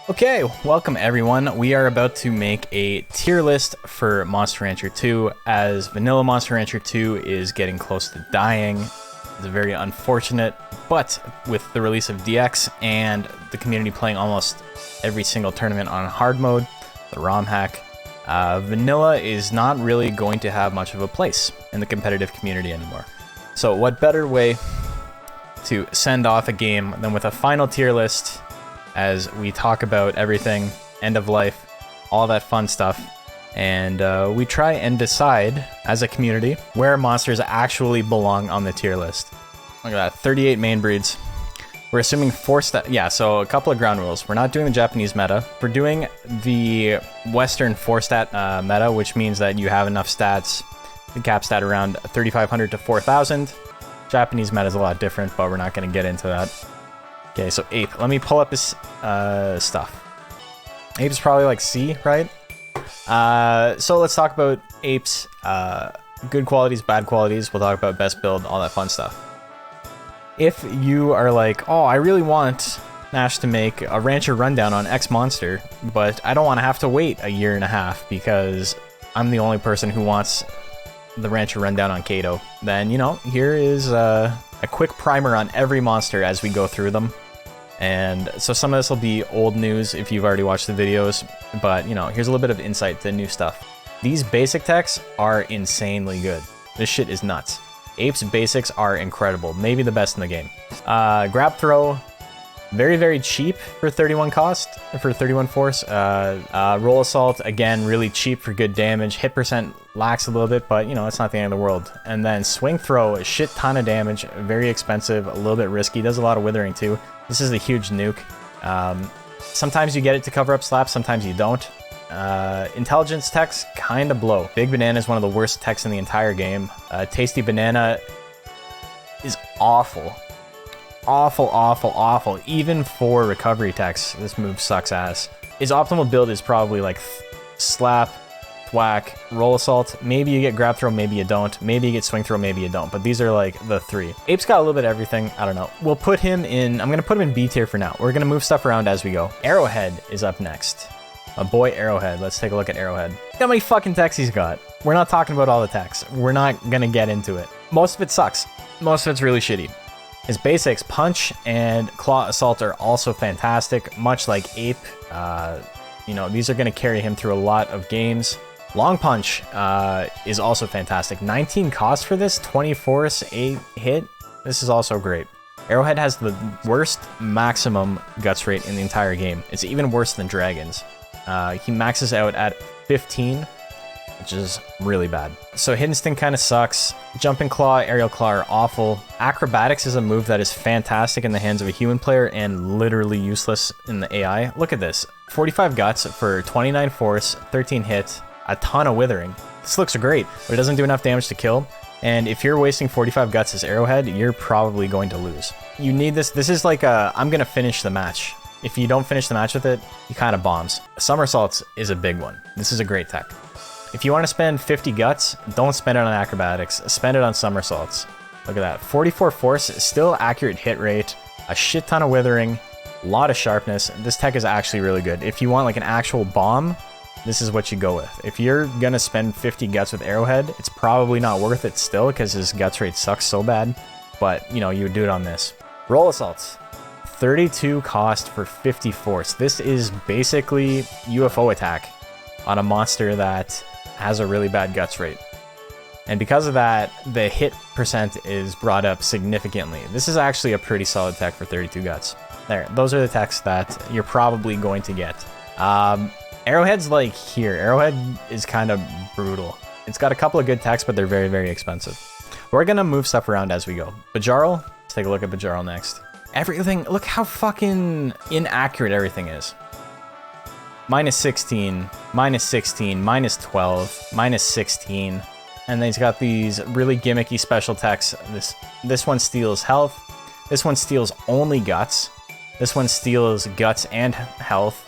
Okay, welcome everyone. We are about to make a tier list for Monster Rancher 2 as vanilla Monster Rancher 2 is getting close to dying. It's very unfortunate, but with the release of DX and the community playing almost every single tournament on hard mode, the ROM hack, vanilla is not really going to have much of a place in the competitive community anymore. So what better way to send off a game than with a final tier list as we talk about everything, end of life, all that fun stuff, and we try and decide as a community where monsters actually belong on the tier list. Look at that, 38 main breeds. We're assuming 4 stat, yeah, so a couple of ground rules. We're not doing the Japanese meta. We're doing the Western 4 stat meta, which means that you have enough stats, the cap stat around 3,500 to 4,000. Japanese meta is a lot different, but we're not going to get into that. Okay, so ape. Let me pull up his stuff. Ape is probably like C, right? So let's talk about apes. Good qualities, bad qualities. We'll talk about best build, all that fun stuff. If you are like, oh, I really want Nash to make a Rancher rundown on X monster, but I don't want to have to wait a year and a half because I'm the only person who wants the Rancher rundown on Kato, then, you know, here is a quick primer on every monster as we go through them. And so some of this will be old news if you've already watched the videos, but, you know, here's a little bit of insight to new stuff. These basic techs are insanely good. This shit is nuts. Ape's basics are incredible, maybe the best in the game. Grab throw, very, very cheap for 31 cost, for 31 force. Roll assault, again, really cheap for good damage. Hit percent lacks a little bit, but, you know, it's not the end of the world. And then swing throw, a shit ton of damage, very expensive, a little bit risky, does a lot of withering too. This is a huge nuke. Sometimes you get it to cover up slaps, sometimes you don't. Intelligence techs kind of blow. Big Banana is one of the worst techs in the entire game. Tasty Banana is awful. Awful, awful, awful. Even for recovery techs, this move sucks ass. His optimal build is probably like slap, thwack, roll assault. Maybe you get grab throw, maybe you don't. Maybe you get swing throw, maybe you don't. But these are like the 3. Ape's got a little bit of everything. I don't know. We'll put him in, I'm going to put him in B tier for now. We're going to move stuff around as we go. Arrowhead is up next. My boy Arrowhead. Let's take a look at Arrowhead. Look how many fucking techs he's got. We're not talking about all the techs. We're not going to get into it. Most of it sucks. Most of it's really shitty. His basics, Punch and Claw Assault, are also fantastic, much like Ape. You know, these are going to carry him through a lot of games. Long Punch is also fantastic. 19 cost for this, 20 force, 8 hit. This is also great. Arrowhead has the worst maximum guts rate in the entire game. It's even worse than Dragons. He maxes out at 15, which is really bad. So Hidden Sting kind of sucks. Jumping Claw, Aerial Claw are awful. Acrobatics is a move that is fantastic in the hands of a human player and literally useless in the AI. Look at this. 45 guts for 29 force, 13 hit, a ton of withering. This looks great, but it doesn't do enough damage to kill. And if you're wasting 45 guts as Arrowhead, you're probably going to lose. You need this. This is like a, I'm going to finish the match. If you don't finish the match with it, you kind of bombs. Somersaults is a big one. This is a great tech. If you want to spend 50 guts, don't spend it on acrobatics. Spend it on somersaults. Look at that. 44 force, still accurate hit rate, a shit ton of withering, a lot of sharpness. This tech is actually really good. If you want like an actual bomb, this is what you go with. If you're going to spend 50 guts with Arrowhead, it's probably not worth it still because his guts rate sucks so bad. But, you know, you would do it on this. Roll assaults. 32 cost for 50 force. This is basically UFO attack on a monster that has a really bad guts rate. And because of that, the hit percent is brought up significantly. This is actually a pretty solid tech for 32 guts. There, those are the techs that you're probably going to get. Arrowhead's like here. Arrowhead is kind of brutal. It's got a couple of good techs, but they're very, very expensive. We're gonna move stuff around as we go. Bajarl, let's take a look at Bajarl next. Everything, look how fucking inaccurate everything is. Minus 16, minus 16, minus 12, minus 16. And then he's got these really gimmicky special techs. This one steals health. This one steals only guts. This one steals guts and health.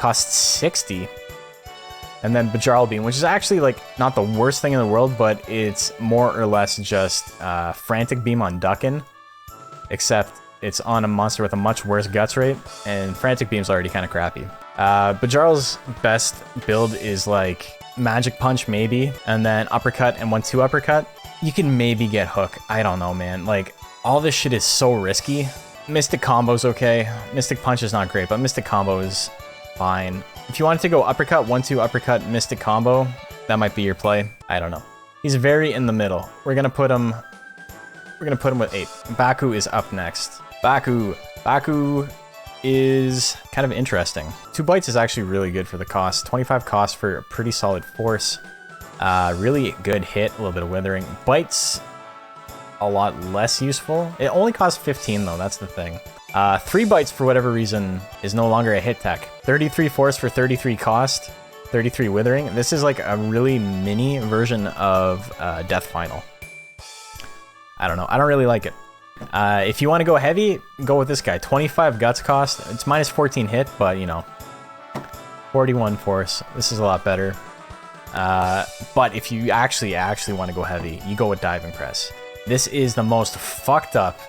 Costs 60. And then Bajarl Beam, which is actually like not the worst thing in the world, but it's more or less just Frantic Beam on Ducken. Except it's on a monster with a much worse guts rate, and Frantic Beam's already kind of crappy. Bajarl's best build is like Magic Punch maybe, and then Uppercut and 1-2 Uppercut. You can maybe get Hook. I don't know, man. Like, all this shit is so risky. Mystic Combo's okay. Mystic Punch is not great, but Mystic Combo is fine. If you wanted to go Uppercut, 1-2 Uppercut, Mystic Combo, that might be your play. I don't know. He's very in the middle. We're gonna put him with 8. Baku is up next. Baku is kind of interesting. 2 bites is actually really good for the cost. 25 cost for a pretty solid force. Really good hit, a little bit of withering. Bites, a lot less useful. It only costs 15 though, that's the thing. 3 bites for whatever reason is no longer a hit tech. 33 force for 33 cost, 33 withering. This is like a really mini version of Death Final. I don't know, I don't really like it. If you want to go heavy, go with this guy. 25 guts cost. It's minus 14 hit, but you know, 41 force. This is a lot better. But if you actually want to go heavy, you go with Diving Press. This is the most fucked up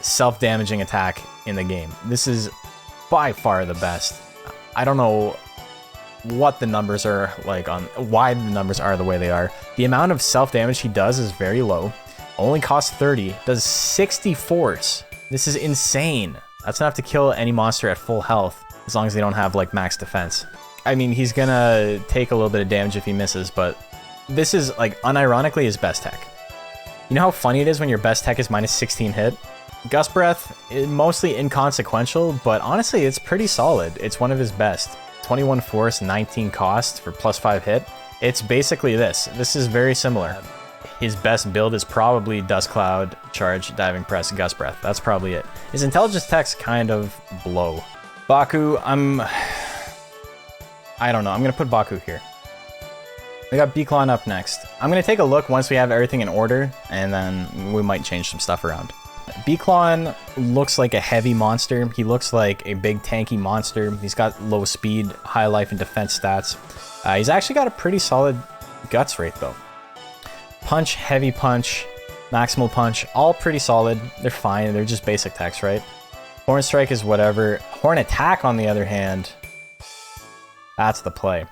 self-damaging attack in the game. This is by far the best. I don't know what the numbers are like on why the numbers are the way they are. The amount of self-damage he does is very low. Only costs 30, does 60 force. This is insane. That's enough to kill any monster at full health, as long as they don't have like max defense. I mean, he's gonna take a little bit of damage if he misses, but this is like unironically his best tech. You know how funny it is when your best tech is minus 16 hit? Gust Breath is mostly inconsequential, but honestly, it's pretty solid. It's one of his best. 21 force, 19 cost for plus 5 hit. It's basically this. This is very similar. His best build is probably Dust Cloud, Charge, Diving Press, Gust Breath. That's probably it. His intelligence tech's kind of blow. Baku, I don't know. I'm going to put Baku here. We got Beaclon up next. I'm going to take a look once we have everything in order, and then we might change some stuff around. Beaclon looks like a heavy monster. He looks like a big tanky monster. He's got low speed, high life, and defense stats. He's actually got a pretty solid guts rate, though. Punch, heavy punch, maximal punch, all pretty solid. They're fine. They're just basic techs, right? Horn Strike is whatever. Horn Attack, on the other hand, that's the play.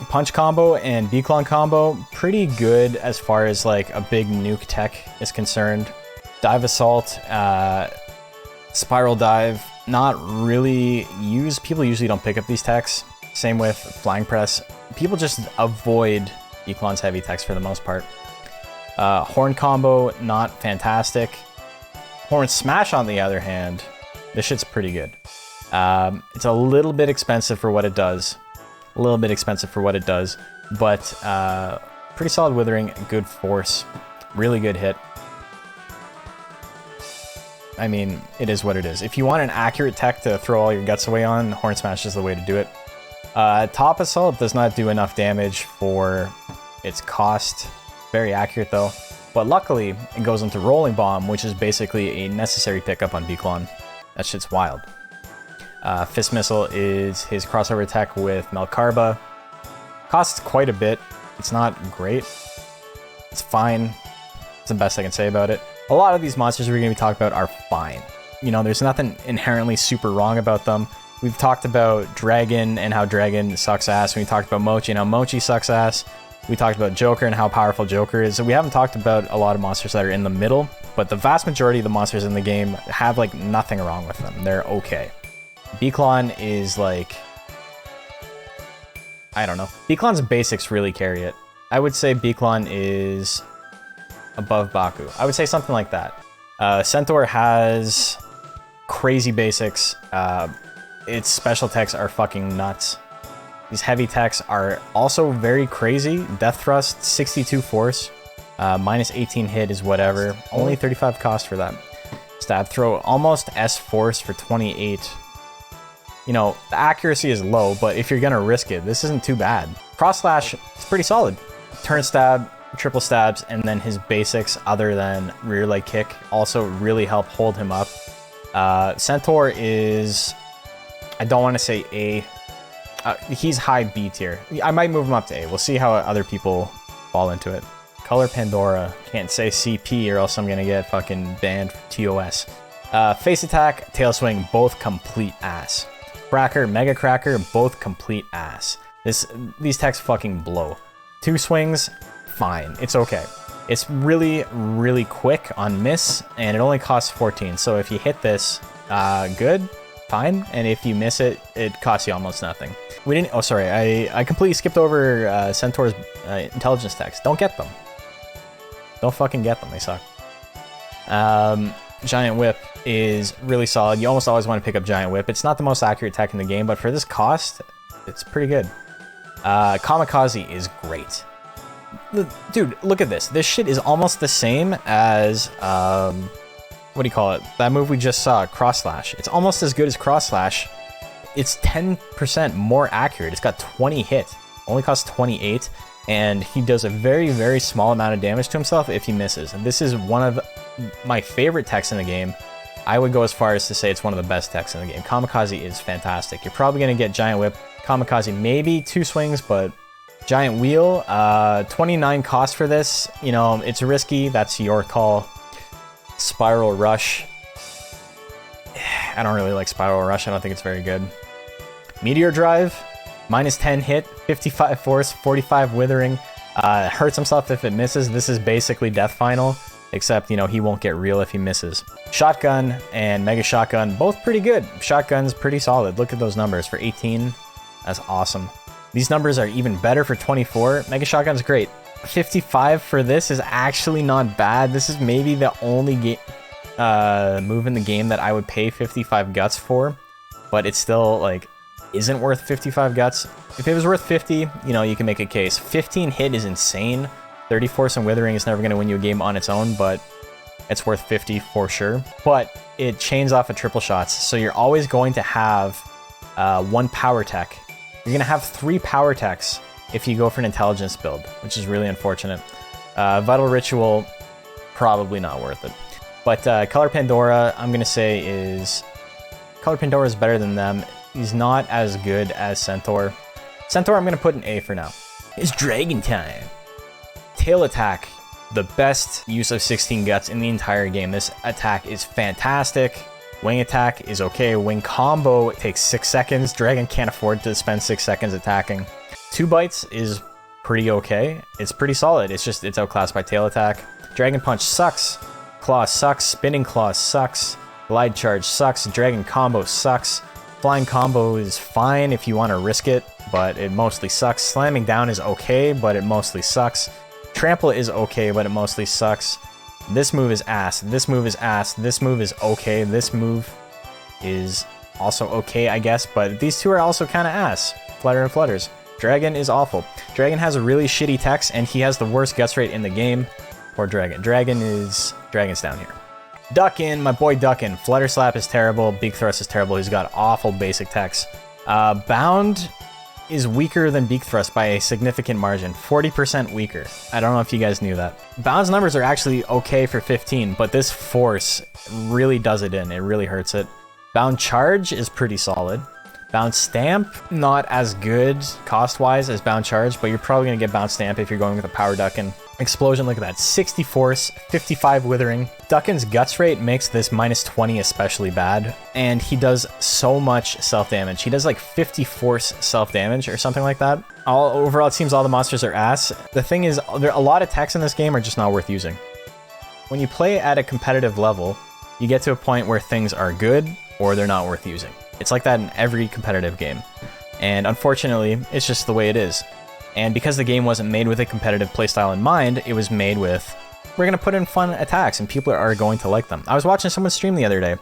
Punch combo and Beaclon combo, pretty good as far as like a big nuke tech is concerned. Dive Assault, Spiral Dive, not really used. People usually don't pick up these techs. Same with Flying Press. People just avoid Beaclon's heavy techs for the most part. Horn combo, not fantastic. Horn Smash, on the other hand, this shit's pretty good. It's a little bit expensive for what it does. But pretty solid withering, good force, really good hit. I mean, it is what it is. If you want an accurate tech to throw all your guts away on, Horn Smash is the way to do it. Top Assault does not do enough damage for its cost. Very accurate though. But luckily, it goes into Rolling Bomb, which is basically a necessary pickup on Beaclon. That shit's wild. Fist Missile is his crossover tech with Melkarba. Costs quite a bit. It's not great. It's fine. It's the best I can say about it. A lot of these monsters we're going to be talking about are fine. You know, there's nothing inherently super wrong about them. We've talked about Dragon and how Dragon sucks ass. We talked about Mocchi and how Mocchi sucks ass. We talked about Joker and how powerful Joker is. So we haven't talked about a lot of monsters that are in the middle, but the vast majority of the monsters in the game have like nothing wrong with them. They're okay. Beaclon is like, I don't know. Beaclon's basics really carry it. I would say Beaclon is above Baku. I would say something like that. Centaur has crazy basics. Its special techs are fucking nuts. These heavy techs are also very crazy. Death Thrust, 62 force, minus 18 hit is whatever. Only 35 cost for that. Stab Throw, almost S force for 28. You know, the accuracy is low, but if you're gonna risk it, this isn't too bad. Cross Slash is pretty solid. Turn Stab, triple stabs, and then his basics other than rear leg kick also really help hold him up. Centaur is, I don't want to say A. He's high B tier. I might move him up to A. We'll see how other people fall into it. ColorPandora. Can't say CP or else I'm gonna get fucking banned from TOS. Face attack, tail swing, both complete ass. Cracker, mega cracker, both complete ass. These techs fucking blow. 2 swings, fine, it's okay. It's really, really quick on miss, and it only costs 14. So if you hit this, good, fine. And if you miss it, it costs you almost nothing. We didn't, oh sorry, I completely skipped over Centaur's intelligence techs. Don't get them. Don't fucking get them, they suck. Giant Whip is really solid. You almost always want to pick up Giant Whip. It's not the most accurate tech in the game, but for this cost, it's pretty good. Kamikaze is great. Dude, look at this. This shit is almost the same as, what do you call it? That move we just saw, Cross Slash. It's almost as good as Cross Slash. It's 10% more accurate. It's got 20 hit. Only costs 28, and he does a very, very small amount of damage to himself if he misses. And this is one of my favorite techs in the game. I would go as far as to say it's one of the best techs in the game. Kamikaze is fantastic. You're probably going to get Giant Whip, Kamikaze, maybe 2 swings, but Giant Wheel, 29 cost for this. You know, it's risky. That's your call. Spiral Rush. I don't really like Spiral Rush. I don't think it's very good. Meteor Drive, minus 10 hit, 55 force, 45 withering. Hurts himself if it misses. This is basically Death Final, except, you know, he won't get real if he misses. Shotgun and Mega Shotgun, both pretty good. Shotgun's pretty solid. Look at those numbers for 18. That's awesome. These numbers are even better for 24. Mega Shotgun's great. 55 for this is actually not bad. This is maybe the only move in the game that I would pay 55 guts for, but it's still, like, isn't worth 55 guts. If it was worth 50, you know, you can make a case. 15 hit is insane. 30 force and withering is never going to win you a game on its own, but it's worth 50 for sure. But it chains off of triple shots, so you're always going to have 1 power tech. You're going to have 3 power techs if you go for an intelligence build, which is really unfortunate. Vital Ritual, probably not worth it. But ColorPandora, I'm going to say is... ColorPandora is better than them. He's not as good as Centaur. Centaur, I'm going to put an A for now. It's Dragon time. Tail attack, the best use of 16 guts in the entire game. This attack is fantastic. Wing attack is okay. Wing combo takes 6 seconds. Dragon can't afford to spend 6 seconds attacking. 2 bites is pretty okay. It's pretty solid. It's just, it's outclassed by tail attack. Dragon punch sucks. Claw sucks. Spinning claw sucks. Glide charge sucks. Dragon combo sucks. Flying combo is fine if you want to risk it, but it mostly sucks. Slamming down is okay, but it mostly sucks. Trample is okay, but it mostly sucks. This move is ass. This move is ass. This move is okay. This move is also okay, I guess, but these two are also kind of ass. Flutter and flutters. Dragon is awful. Dragon has a really shitty text, and he has the worst guts rate in the game. Poor Dragon. Dragon's down here. Ducken, my boy Ducken. Flutter Slap is terrible. Beak Thrust is terrible. He's got awful basic text. Bound is weaker than Beak Thrust by a significant margin. 40% weaker. I don't know if you guys knew that. Bound's numbers are actually okay for 15, but this force really does it in. It really hurts it. Bound Charge is pretty solid. Bound Stamp, not as good cost-wise as Bound Charge, but you're probably going to get Bound Stamp if you're going with a Power Ducken. Explosion, look at that. 60 force, 55 withering. Ducken's guts rate makes this minus 20 especially bad, and he does so much self-damage. He does like 50 force self-damage or something like that. Overall, it seems all the monsters are ass. The thing is, a lot of techs in this game are just not worth using. When you play at a competitive level, you get to a point where things are good or they're not worth using. It's like that in every competitive game. And unfortunately, it's just the way it is. And because the game wasn't made with a competitive playstyle in mind, it was made with, we're going to put in fun attacks and people are going to like them. I was watching someone stream the other day,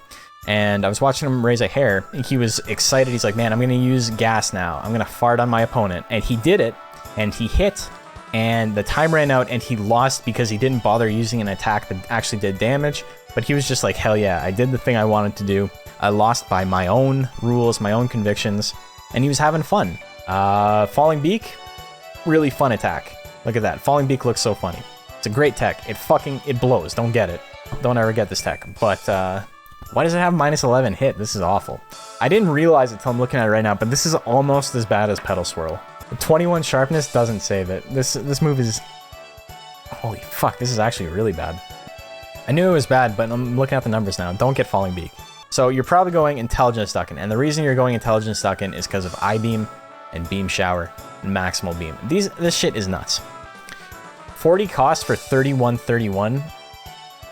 and I was watching him raise a Hare, and he was excited. He's like, man, I'm going to use gas now. I'm going to fart on my opponent. And he did it, and he hit, and the time ran out, and he lost because he didn't bother using an attack that actually did damage. But he was just like, hell yeah, I did the thing I wanted to do. I lost by my own rules, my own convictions, and he was having fun. Falling Beak, really fun attack. Look at that. Falling Beak looks so funny. It's a great tech. It blows. Don't get it. Don't ever get this tech. But why does it have minus 11 hit? This is awful. I didn't realize it until I'm looking at it right now, but this is almost as bad as Pedal Swirl. The 21 sharpness doesn't save it. This move is Holy fuck, this is actually really bad. I knew it was bad, but I'm looking at the numbers now. Don't get Falling Beak. So you're probably going Intelligence Ducken, and the reason you're going Intelligence Ducken is because of I-Beam and Beam Shower and Maximal Beam. This shit is nuts. 40 cost for 31-31.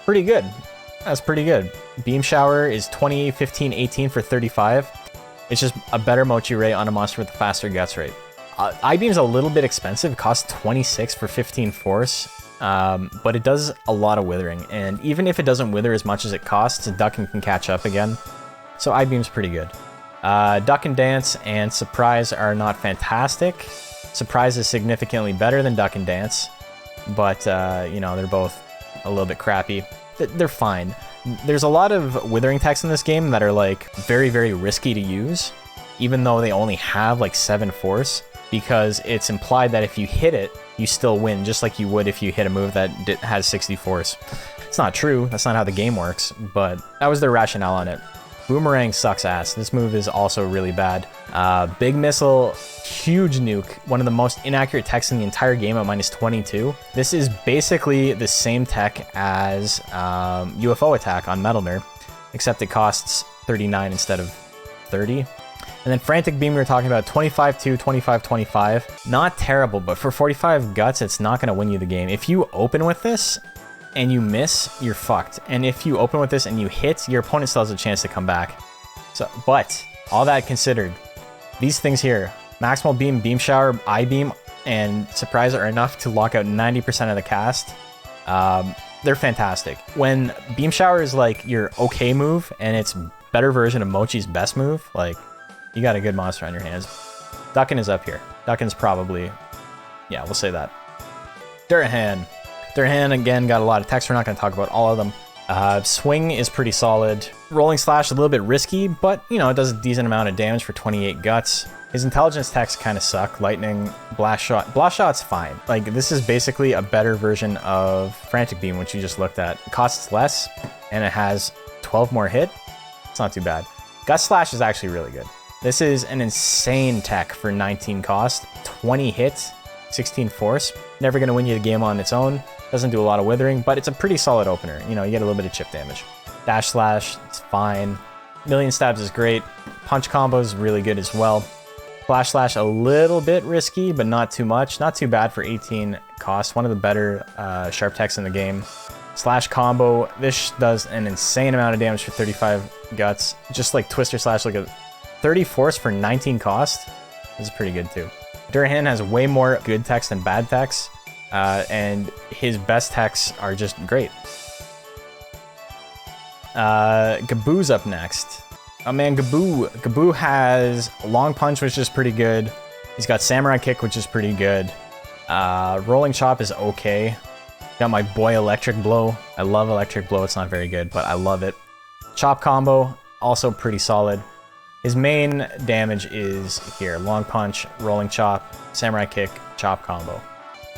Pretty good. That's pretty good. Beam Shower is 20, 15, 18 for 35. It's just a better Mochi rate on a monster with a faster Guts rate. I-Beam's a little bit expensive. It costs 26 for 15 Force, but it does a lot of Withering. And even if it doesn't Wither as much as it costs, Ducken can catch up again. So I-Beam's pretty good. Duck and Dance and Surprise are not fantastic. Surprise is significantly better than Duck and Dance, but, you know, they're both a little bit crappy. They're fine. There's a lot of Withering techs in this game that are, like, very, very risky to use, even though they only have, like, 7 Force, because it's implied that if you hit it, you still win, just like you would if you hit a move that has 60 Force. It's not true. That's not how the game works, but that was their rationale on it. Boomerang sucks ass. This move is also really bad. Big Missile, huge nuke. One of the most inaccurate techs in the entire game at -22. This is basically the same tech as UFO Attack on Metalner, except it costs 39 instead of 30. And then Frantic Beam, we were talking about 25-2, 25-25. Not terrible, but for 45 Guts, it's not going to win you the game. If you open with this and you miss, you're fucked. And if you open with this and you hit, your opponent still has a chance to come back. So, but all that considered, these things here, Maximal Beam, Beam Shower, I-Beam, and Surprise are enough to lock out 90% of the cast. They're fantastic. When Beam Shower is like your okay move and it's better version of Mochi's best move, like, you got a good monster on your hands. Ducken is up here. Ducken's probably, yeah, we'll say that. Durahan. Durahan, again, got a lot of text. We're not going to talk about all of them. Swing is pretty solid. Rolling Slash, a little bit risky, but, you know, it does a decent amount of damage for 28 Guts. His intelligence techs kind of suck. Lightning, Blast Shot. Blast Shot's fine. Like, this is basically a better version of Frantic Beam, which you just looked at. It costs less, and it has 12 more hit. It's not too bad. Gut Slash is actually really good. This is an insane tech for 19 cost. 20 hits, 16 Force. Never going to win you the game on its own. Doesn't do a lot of Withering, but it's a pretty solid opener. You know, you get a little bit of chip damage. Dash Slash, it's fine. Million Stabs is great. Punch Combo is really good as well. Flash Slash, a little bit risky, but not too much. Not too bad for 18 cost. One of the better sharp techs in the game. Slash Combo, this does an insane amount of damage for 35 Guts. Just like Twister Slash, like a 30 Force for 19 cost. This is pretty good too. Durahan has way more good techs than bad techs. And his best techs are just great. Gaboo's up next. Oh man, Gaboo. Gaboo has Long Punch, which is pretty good. He's got Samurai Kick, which is pretty good. Rolling Chop is okay. Got my boy Electric Blow. I love Electric Blow. It's not very good, but I love it. Chop Combo, also pretty solid. His main damage is here. Long Punch, Rolling Chop, Samurai Kick, Chop Combo.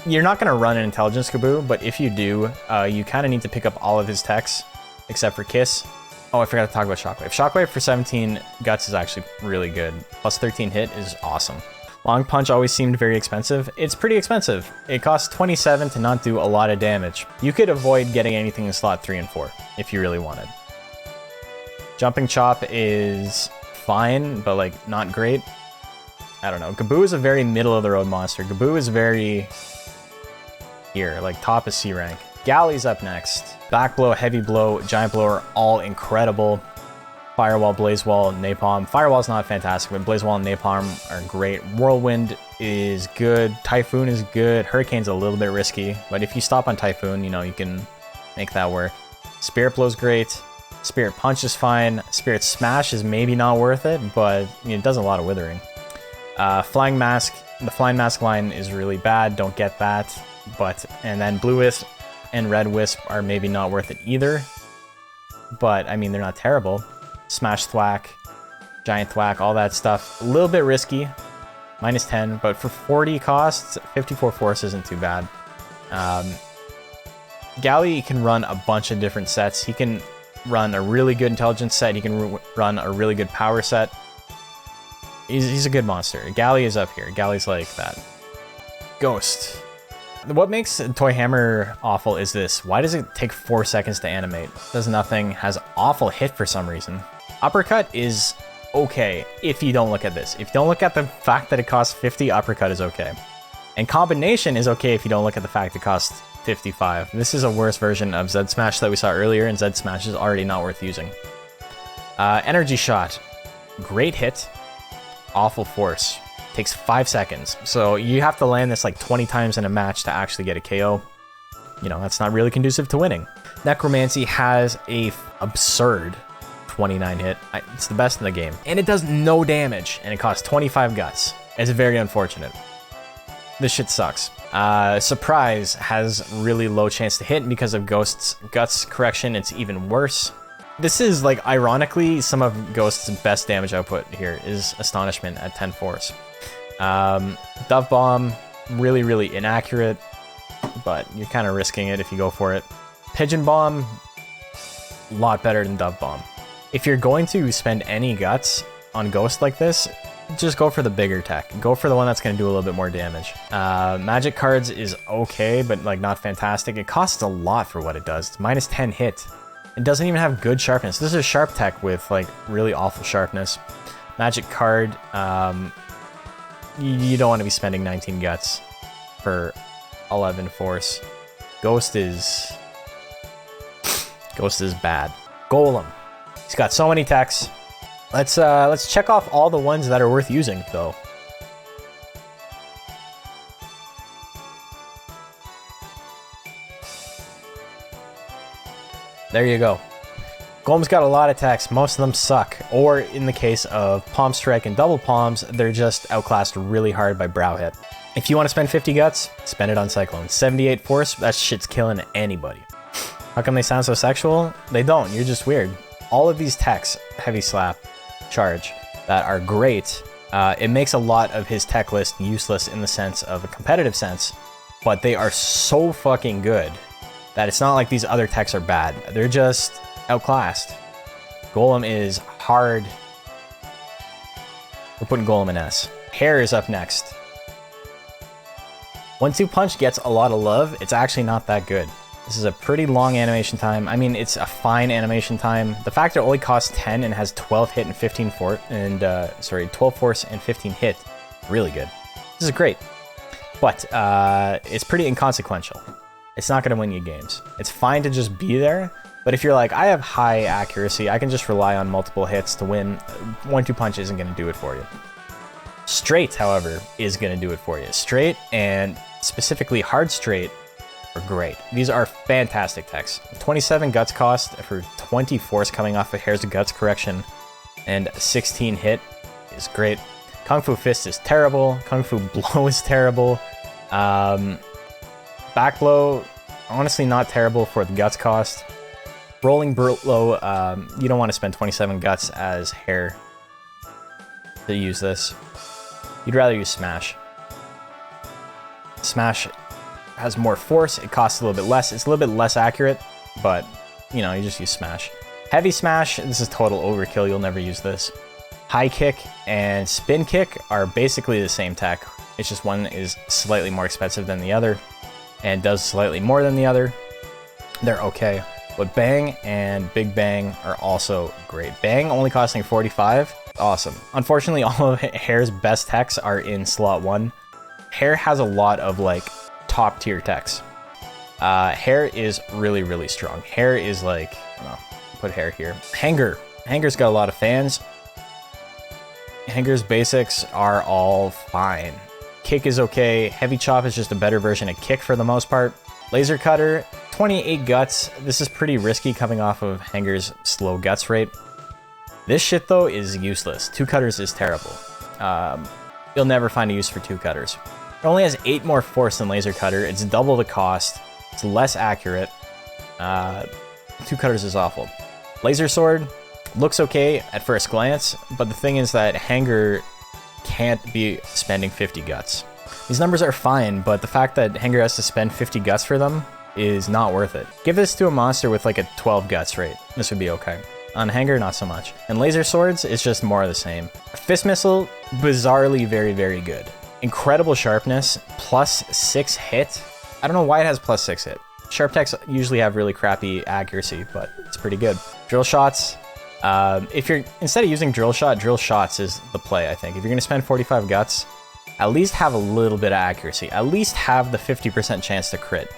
You're not going to run an Intelligence Gaboo, but if you do, you kind of need to pick up all of his techs, except for Kiss. Oh, I forgot to talk about Shockwave. Shockwave for 17 Guts is actually really good. Plus 13 hit is awesome. Long Punch always seemed very expensive. It's pretty expensive. It costs 27 to not do a lot of damage. You could avoid getting anything in slot 3 and 4 if you really wanted. Jumping Chop is fine, but like not great. I don't know. Gaboo is a very middle of the road monster. Gaboo is very here, like top of C rank. Gali's up next. Back Blow, Heavy Blow, Giant Blow are all incredible. Firewall, Blaze Wall, Napalm. Firewall's not fantastic, but Blaze Wall and Napalm are great. Whirlwind is good. Typhoon is good. Hurricane's a little bit risky, but if you stop on Typhoon, you know, you can make that work. Spirit Blow's great. Spirit Punch is fine. Spirit Smash is maybe not worth it, but you know, it does a lot of Withering. Flying Mask. The Flying Mask line is really bad. Don't get that. And then Blue Wisp and Red Wisp are maybe not worth it either. But, I mean, they're not terrible. Smash Thwack, Giant Thwack, all that stuff. A little bit risky. Minus 10, but for 40 costs, 54 Force isn't too bad. Gali can run a bunch of different sets. He can run a really good Intelligence set. He can run a really good Power set. He's a good monster. Gali is up here. Gali's like that. Ghost. What makes Toy Hammer awful is this. Why does it take 4 seconds to animate? Does nothing, has awful hit for some reason. Uppercut is okay if you don't look at this. If you don't look at the fact that it costs 50, Uppercut is okay. And Combination is okay if you don't look at the fact it costs 55. This is a worse version of Z Smash that we saw earlier, and Z Smash is already not worth using. Energy Shot. Great hit. Awful force. Takes 5 seconds. So you have to land this like 20 times in a match to actually get a KO. You know, that's not really conducive to winning. Necromancy has a absurd 29 hit. It's the best in the game. And it does no damage, and it costs 25 guts. It's very unfortunate. This shit sucks. Surprise has really low chance to hit, and because of Ghost's Guts correction, it's even worse. This is, like, ironically, some of Ghost's best damage output here is Astonishment at 10 force. Dove Bomb, really, really inaccurate, but you're kind of risking it if you go for it. Pigeon Bomb, a lot better than Dove Bomb. If you're going to spend any guts on Ghost like this, just go for the bigger tech. Go for the one that's going to do a little bit more damage. Magic Cards is okay, but like not fantastic. It costs a lot for what it does. It's minus 10 hit. It doesn't even have good sharpness. This is a sharp tech with like really awful sharpness. Magic Card, you don't want to be spending 19 guts for 11 force. Ghost is bad. Golem. He's got so many techs. Let's check off all the ones that are worth using though. There you go. Golem's got a lot of attacks. Most of them suck. Or in the case of Palm Strike and Double Palms, they're just outclassed really hard by Brow Hit. If you want to spend 50 guts, spend it on Cyclone. 78 force, that shit's killing anybody. How come they sound so sexual? They don't, you're just weird. All of these techs, Heavy Slap, Charge, that are great, it makes a lot of his tech list useless in the sense of a competitive sense, but they are so fucking good that it's not like these other techs are bad. They're just outclassed. Golem is hard. We're putting Golem in S. Hare is up next. 1-2 Punch gets a lot of love. It's actually not that good. This is a pretty long animation time. I mean, it's a fine animation time. The fact it only costs 10 and has 12 hit and 15 force, and 12 force and 15 hit, really good. This is great, but it's pretty inconsequential. It's not going to win you games. It's fine to just be there, but if you're like, I have high accuracy, I can just rely on multiple hits to win, 1-2 Punch isn't going to do it for you. Straight, however, is going to do it for you. Straight, and specifically Hard Straight, are great. These are fantastic techs. 27 guts cost for 20 force coming off of Hare's Guts correction, and 16 hit is great. Kung Fu Fist is terrible. Kung Fu Blow is terrible. Back Blow, honestly not terrible for the guts cost. Rolling Blow, you don't want to spend 27 guts as Hare to use this. You'd rather use Smash. Smash has more force, it costs a little bit less, it's a little bit less accurate, but you know, you just use Smash. Heavy Smash, this is total overkill, you'll never use this. High Kick and Spin Kick are basically the same tech, it's just one is slightly more expensive than the other and does slightly more than the other. They're okay, but Bang and Big Bang are also great. Bang only costing 45, awesome. Unfortunately, all of Hare's best techs are in slot 1. Hare has a lot of like top tier techs. Hare is really, really strong. Hare is like, I don't know, put Hare here. Henger. Henger's got a lot of fans. Henger's basics are all fine. Kick is okay. Heavy Chop is just a better version of Kick for the most part. Laser Cutter, 28 guts. This is pretty risky coming off of Henger's slow guts rate. This shit though is useless. 2 cutters is terrible. You'll never find a use for 2 cutters. It only has 8 more force than Laser Cutter. It's double the cost. It's less accurate. 2 cutters is awful. Laser Sword looks okay at first glance, but the thing is that Henger can't be spending 50 guts. These numbers are fine, but the fact that Henger has to spend 50 guts for them is not worth it. Give this to a monster with like a 12 guts rate. This would be okay. On Henger, not so much. And Laser Swords is just more of the same. Fist Missile, bizarrely very, very good. Incredible sharpness, plus 6 hit, I don't know why it has +6 hit. Sharp techs usually have really crappy accuracy, but it's pretty good. Drill shots. If you're, instead of using drill shots is the play, I think. If you're gonna spend 45 guts, at least have a little bit of accuracy. At least have the 50% chance to crit.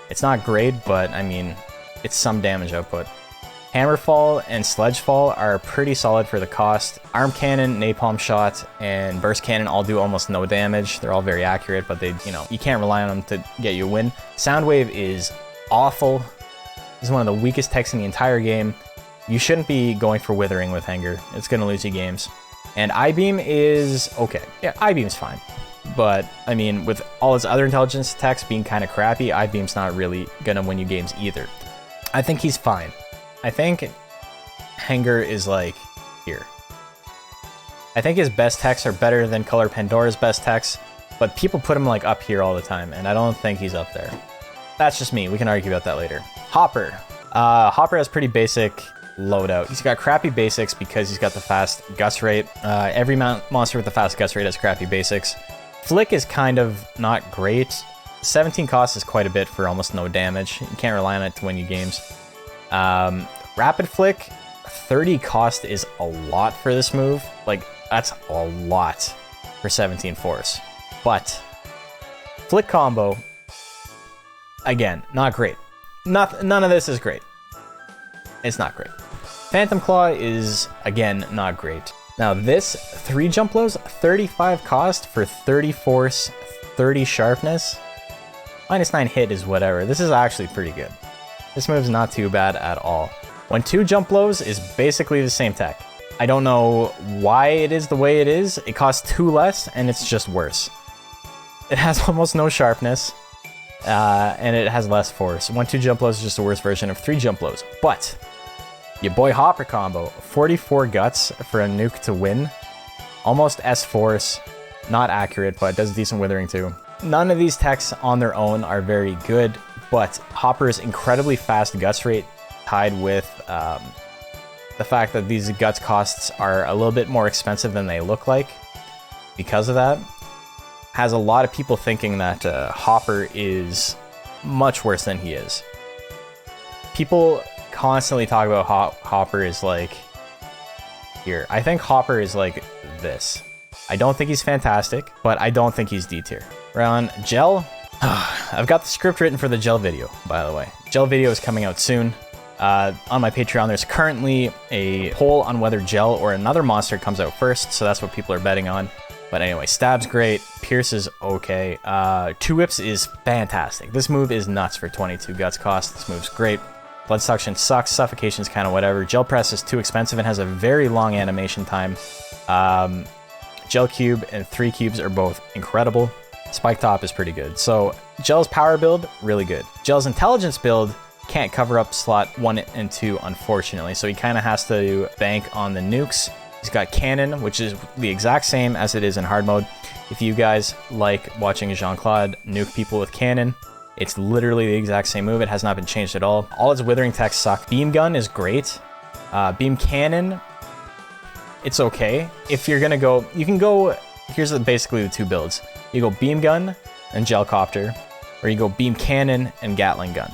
It's not great, but I mean, it's some damage output. Hammerfall and Sledgefall are pretty solid for the cost. Arm Cannon, Napalm Shot, and Burst Cannon all do almost no damage. They're all very accurate, but they, you know, you can't rely on them to get you a win. Soundwave is awful. This is one of the weakest techs in the entire game. You shouldn't be going for Withering with Henger. It's going to lose you games. And I-Beam is okay. Yeah, I-Beam's fine. But, I mean, with all its other intelligence techs being kind of crappy, I-Beam's not really going to win you games either. I think he's fine. I think Henger is like here. I think his best techs are better than ColorPandora's best techs, but people put him like up here all the time, and I don't think he's up there. That's just me. We can argue about that later. Hopper. Hopper has pretty basic loadout. He's got crappy basics because he's got the fast guts rate. Every monster with the fast guts rate has crappy basics. Flick is kind of not great. 17 cost is quite a bit for almost no damage. You can't rely on it to win you games. Rapid Flick, 30 cost is a lot for this move. Like, that's a lot for 17 force. But Flick combo, again, not great. None of this is great. It's not great. Phantom Claw is, again, not great. Now this, 3 jump lows, 35 cost for 30 force, 30 sharpness. -9 hit is whatever. This is actually pretty good. This move's not too bad at all. When 2 jump lows is basically the same tech. I don't know why it is the way it is. It costs 2 less, and it's just worse. It has almost no sharpness, and it has less force. 1-2 jump lows is just a worse version of 3 jump lows. But your boy Hopper combo, 44 guts for a nuke to win. Almost S force, not accurate, but does decent withering too. None of these techs on their own are very good, but Hopper's incredibly fast guts rate tied with the fact that these guts costs are a little bit more expensive than they look like. Because of that, has a lot of people thinking that Hopper is much worse than he is. People constantly talk about Hopper is like here. I think Hopper is like this. I don't think he's fantastic, but I don't think he's D tier. We're on Jell. I've got the script written for the Jell video, by the way. Jell video is coming out soon. On my Patreon, there's currently a poll on whether Jell or another monster comes out first, so that's what people are betting on. But anyway, Stab's great, Pierce is okay, 2 Whips is fantastic. This move is nuts for 22 guts cost. This move's great. Blood Suction sucks, Suffocation's kind of whatever. Gel Press is too expensive and has a very long animation time. Gel Cube and 3 cubes are both incredible. Spike Top is pretty good. So Jell's power build, really good. Jell's intelligence build can't cover up slot 1 and 2, unfortunately. So he kind of has to bank on the nukes. He's got Cannon, which is the exact same as it is in hard mode. If you guys like watching Jean-Claude nuke people with Cannon, it's literally the exact same move. It has not been changed at all. All its withering techs suck. Beam Gun is great. Beam Cannon, it's okay. If you're gonna go, you can go, here's basically the 2 builds. You go Beam Gun and Gel Copter, or you go Beam Cannon and Gatling Gun.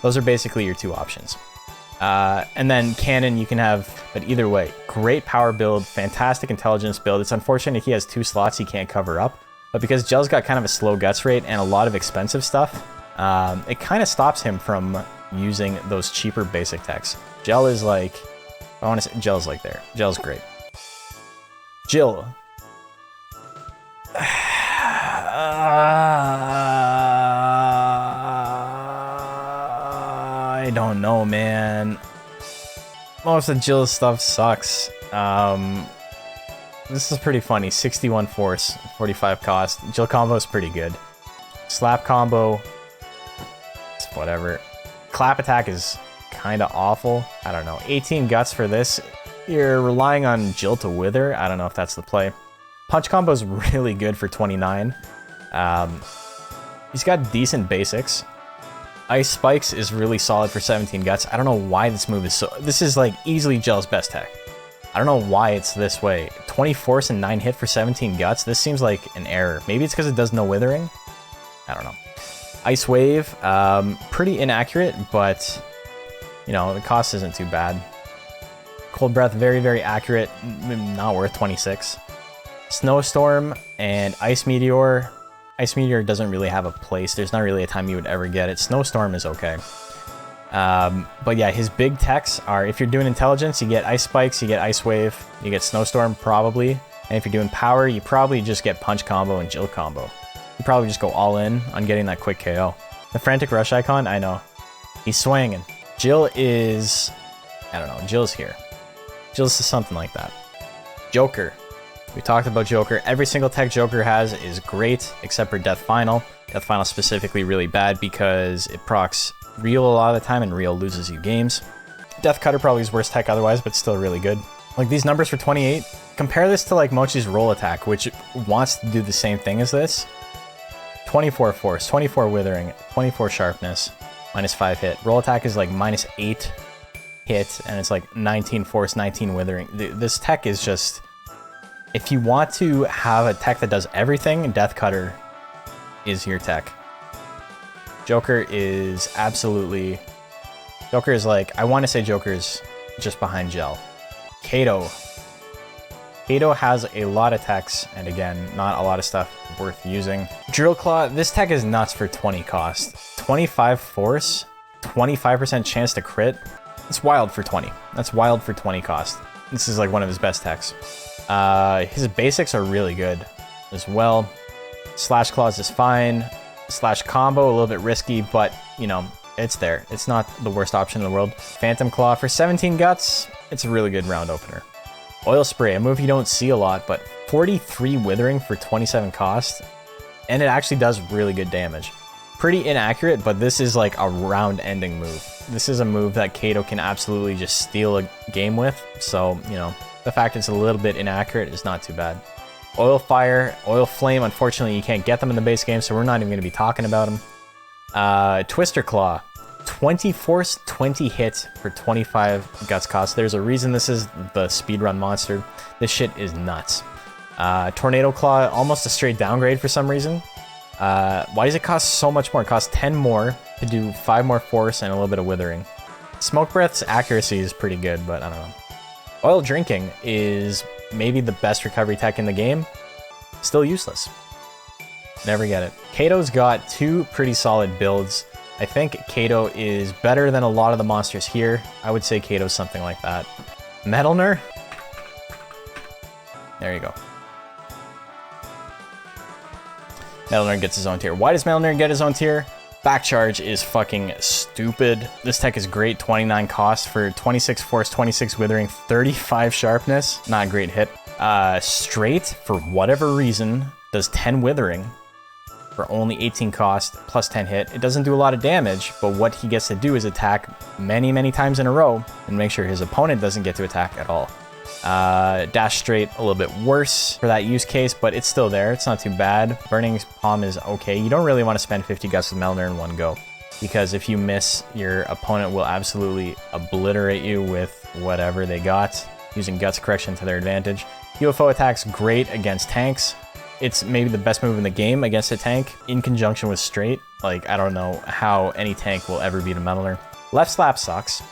Those are basically your 2 options. And then Cannon you can have, but either way, great power build, fantastic intelligence build. It's unfortunate he has 2 slots he can't cover up, but because Jell's got kind of a slow guts rate and a lot of expensive stuff, it kind of stops him from using those cheaper basic techs. Jell is like, I want to say, Jell's like there. Jell's great. Jill. I don't know, man. Most of Jill's stuff sucks. This is pretty funny. 61 force, 45 cost. Jill combo is pretty good. Slap combo, it's whatever. Clap attack is kind of awful. I don't know. 18 guts for this. You're relying on Jill to wither. I don't know if that's the play. Punch combo is really good for 29. He's got decent basics. Ice Spikes is really solid for 17 guts. I don't know why this move is so... This is like easily Jell's best tech. I don't know why it's this way. 20 force and 9 hit for 17 guts. This seems like an error. Maybe it's because it does no withering. I don't know. Ice Wave, pretty inaccurate, but, you know, the cost isn't too bad. Cold Breath, very, very accurate, not worth 26. Snowstorm and Ice Meteor. Ice Meteor doesn't really have a place. There's not really a time you would ever get it. Snowstorm is okay. But yeah, his big techs are, if you're doing intelligence, you get Ice Spikes, you get Ice Wave, you get Snowstorm, probably. And if you're doing power, you probably just get Punch combo and Jill combo. You probably just go all in on getting that quick KO. The Frantic Rush icon, I know. He's swinging. Jill is... I don't know. Jill's here. Jill's something like that. Joker. We talked about Joker. Every single tech Joker has is great, except for Death Final. Death Final specifically really bad because it procs Real a lot of the time, and Real loses you games. Death Cutter probably is worst tech otherwise, but still really good. Like, these numbers for 28, compare this to, like, Mochi's Roll Attack, which wants to do the same thing as this. 24 Force, 24 Withering, 24 Sharpness, -5 hit. Roll Attack is, like, -8 hit, and it's, like, 19 Force, 19 Withering. This tech is just... If you want to have a tech that does everything, Death Cutter is your tech. Joker is absolutely... Joker is like... I want to say Joker is just behind Jell. Kato. Kato has a lot of techs, and again, not a lot of stuff worth using. Drill Claw, this tech is nuts for 20 cost. 25 force, 25% chance to crit. It's wild for 20. That's wild for 20 cost. This is like one of his best techs. His basics are really good as well. Slash Claws is fine. Slash Combo, a little bit risky, but, you know, it's there. It's not the worst option in the world. Phantom Claw for 17 guts, it's a really good round opener. Oil Spray, a move you don't see a lot, but 43 Withering for 27 cost, and it actually does really good damage. Pretty inaccurate, but this is like a round-ending move. This is a move that Kato can absolutely just steal a game with, so, you know, the fact it's a little bit inaccurate is not too bad. Oil Fire, Oil Flame, unfortunately you can't get them in the base game, so we're not even going to be talking about them. Twister Claw, 20 force, 20 hit for 25 guts cost. There's a reason this is the speedrun monster. This shit is nuts. Tornado Claw, almost a straight downgrade for some reason. Why does it cost so much more? It costs 10 more to do 5 more force and a little bit of Withering. Smoke Breath's accuracy is pretty good, but I don't know. Oil Drinking is maybe the best recovery tech in the game. Still useless. Never get it. Kato's got 2 pretty solid builds. I think Kato is better than a lot of the monsters here. I would say Kato's something like that. Metalner? There you go. Metalner gets his own tier. Why does Metalner get his own tier? Back Charge is fucking stupid. This tech is great. 29 cost for 26 force, 26 withering, 35 sharpness. Not a great hit. Straight, for whatever reason, does 10 withering for only 18 cost plus 10 hit. It doesn't do a lot of damage, but what he gets to do is attack many, many times in a row and make sure his opponent doesn't get to attack at all. Dash Straight, a little bit worse for that use case, but it's still there. It's not too bad. Burning Palm is okay. You don't really want to spend 50 guts with Metalner in one go, because if you miss, your opponent will absolutely obliterate you with whatever they got, using Guts Correction to their advantage. UFO attack's great against tanks. It's maybe the best move in the game against a tank, in conjunction with Straight. Like, I don't know how any tank will ever beat a Metalner. Left Slap sucks.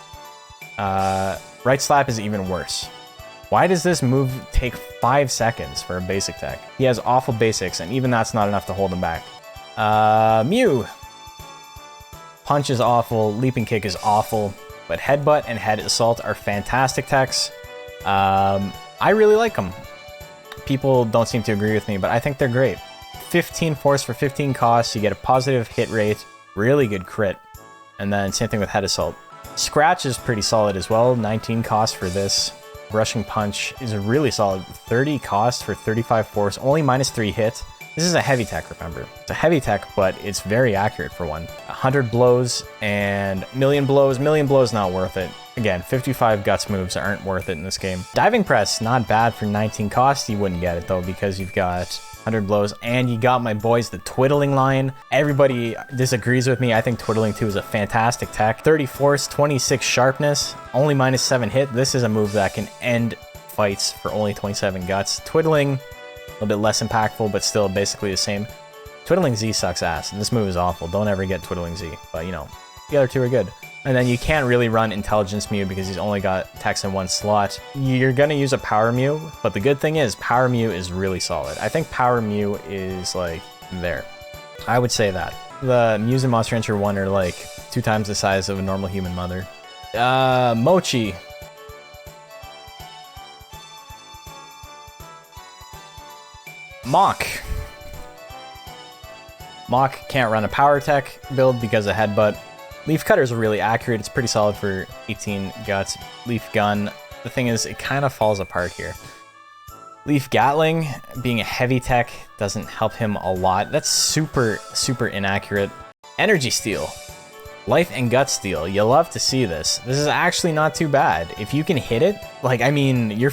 Right Slap is even worse. Why does this move take 5 seconds for a basic tech? He has awful basics, and even that's not enough to hold him back. Mew. Punch is awful, Leaping Kick is awful, but Headbutt and Head Assault are fantastic techs. I really like them. People don't seem to agree with me, but I think they're great. 15 force for 15 costs, you get a positive hit rate, really good crit, and then same thing with Head Assault. Scratch is pretty solid as well, 19 costs for this. Rushing Punch is really solid, 30 cost for 35 force, only -3 hit. This is a heavy tech, remember. It's a heavy tech, but it's very accurate for one. 100 blows and million blows not worth it. Again, 55 guts moves aren't worth it in this game. Diving Press, not bad for 19 cost. You wouldn't get it though, because you've got 100 blows, and you got my boys the Twiddling line. Everybody disagrees with me. I think Twiddling 2 is a fantastic tech. 30 force, 26 sharpness, only -7 hit. This is a move that can end fights for only 27 guts. Twiddling, a little bit less impactful, but still basically the same. Twiddling Z sucks ass, and this move is awful. Don't ever get Twiddling Z, but you know, the other two are good. And then you can't really run Intelligence Mew because he's only got techs in one slot. You're gonna use a Power Mew, but the good thing is Power Mew is really solid. I think Power Mew is like there. I would say that. The Mews in Monster Rancher 1 are like 2 times the size of a normal human mother. Mochi. Mock. Mock can't run a power tech build because of headbutt. Leaf Cutter is really accurate. It's pretty solid for 18 guts. Leaf Gun, the thing is, it kind of falls apart here. Leaf Gatling, being a heavy tech, doesn't help him a lot. That's super, super inaccurate. Energy Steal. Life and Gut Steal. You love to see this. This is actually not too bad. If you can hit it, like, I mean, you're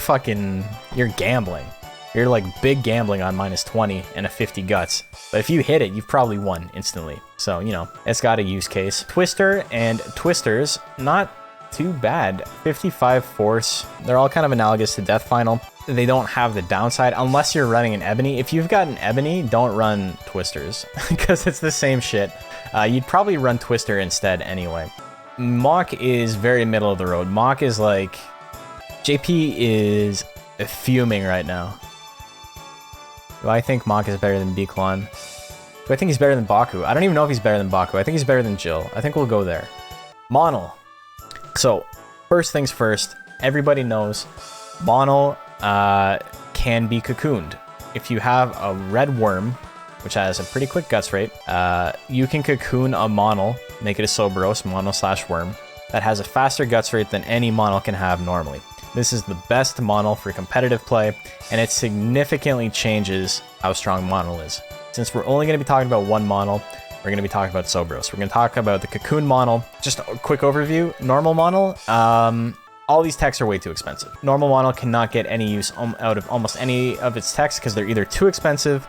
gambling. You're like big gambling on -20 and a 50 guts. But if you hit it, you've probably won instantly. So, you know, it's got a use case. Twister and Twisters, not too bad. 55 force. They're all kind of analogous to Death Final. They don't have the downside unless you're running an Ebony. If you've got an Ebony, don't run Twisters because it's the same shit. You'd probably run Twister instead anyway. Mock is very middle of the road. Mock is like... JP is fuming right now. Do I think Mock is better than Beaclon? Do I think he's better than Baku? I don't even know if he's better than Baku. I think he's better than Jell. I think we'll go there. Monol. So, first things first, everybody knows Monol can be cocooned. If you have a red worm, which has a pretty quick guts rate, you can cocoon a Monol, make it a Soberos, Monol/worm, that has a faster guts rate than any Monol can have normally. This is the best Monol for competitive play, and it significantly changes how strong Monol is. Since we're only going to be talking about one Monol, we're going to be talking about Soberos. We're going to talk about the Cocoon Monol. Just a quick overview. Normal Monol, all these techs are way too expensive. Normal Monol cannot get any use out of almost any of its techs because they're either too expensive